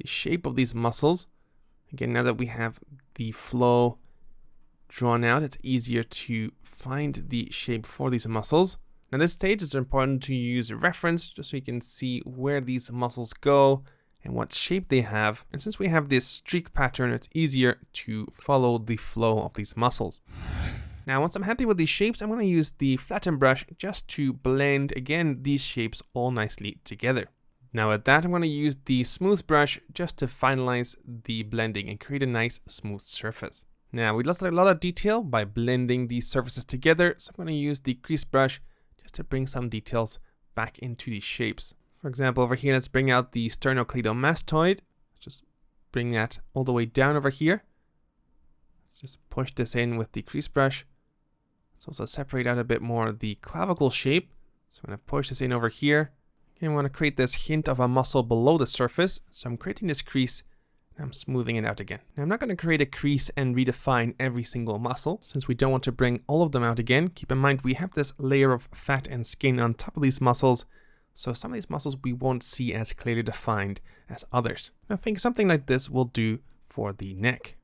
shape of these muscles. Again, now that we have the flow drawn out, it's easier to find the shape for these muscles. Now this stage is important to use a reference just so you can see where these muscles go and what shape they have. And since we have this streak pattern, it's easier to follow the flow of these muscles. Now once I'm happy with these shapes, I'm going to use the flatten brush just to blend, again, these shapes all nicely together. Now with that, I'm going to use the smooth brush just to finalize the blending and create a nice smooth surface. Now we lost a lot of detail by blending these surfaces together, so I'm going to use the crease brush just to bring some details back into these shapes. For example, over here, let's bring out the sternocleidomastoid. Just bring that all the way down over here. Let's just push this in with the crease brush. Let's also separate out a bit more the clavicle shape. So I'm going to push this in over here. Again, I want to create this hint of a muscle below the surface. So I'm creating this crease and I'm smoothing it out again. Now I'm not going to create a crease and redefine every single muscle since we don't want to bring all of them out again. Keep in mind we have this layer of fat and skin on top of these muscles. So some of these muscles we won't see as clearly defined as others. I think something like this will do for the neck.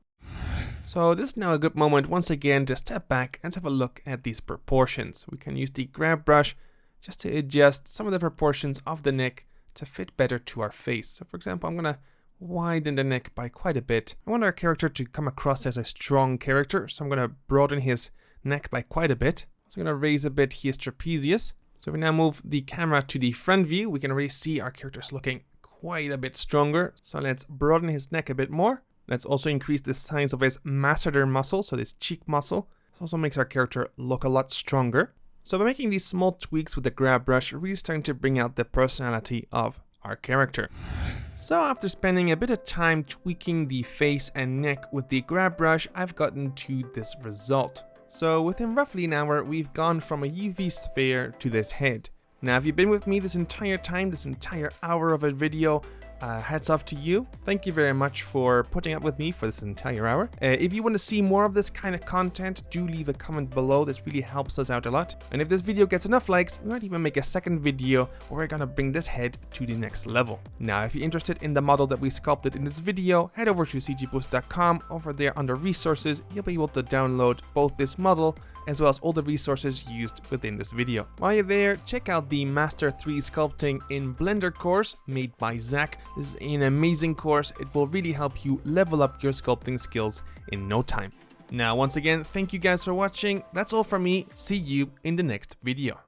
So this is now a good moment once again to step back and have a look at these proportions. We can use the grab brush just to adjust some of the proportions of the neck to fit better to our face. So for example, I'm going to widen the neck by quite a bit. I want our character to come across as a strong character, so I'm going to broaden his neck by quite a bit. I'm also going to raise a bit his trapezius. So if we now move the camera to the front view, we can already see our character's looking quite a bit stronger. So let's broaden his neck a bit more. Let's also increase the size of his masseter muscle, so this cheek muscle. This also makes our character look a lot stronger. So by making these small tweaks with the grab brush, we're really starting to bring out the personality of our character. So after spending a bit of time tweaking the face and neck with the grab brush, I've gotten to this result. So within roughly an hour, we've gone from a UV sphere to this head. Now, if you've been with me this entire time, this entire hour of a video, hats off to you. Thank you very much for putting up with me for this entire hour. If you want to see more of this kind of content, do leave a comment below. This really helps us out a lot. And if this video gets enough likes, we might even make a second video where we're gonna bring this head to the next level. Now, if you're interested in the model that we sculpted in this video, head over to cgboost.com. Over there under resources, you'll be able to download both this model as well as all the resources used within this video. While you're there, check out the Master 3 Sculpting in Blender course made by Zach. This is an amazing course. It will really help you level up your sculpting skills in no time. Now, once again, thank you guys for watching. That's all from me. See you in the next video.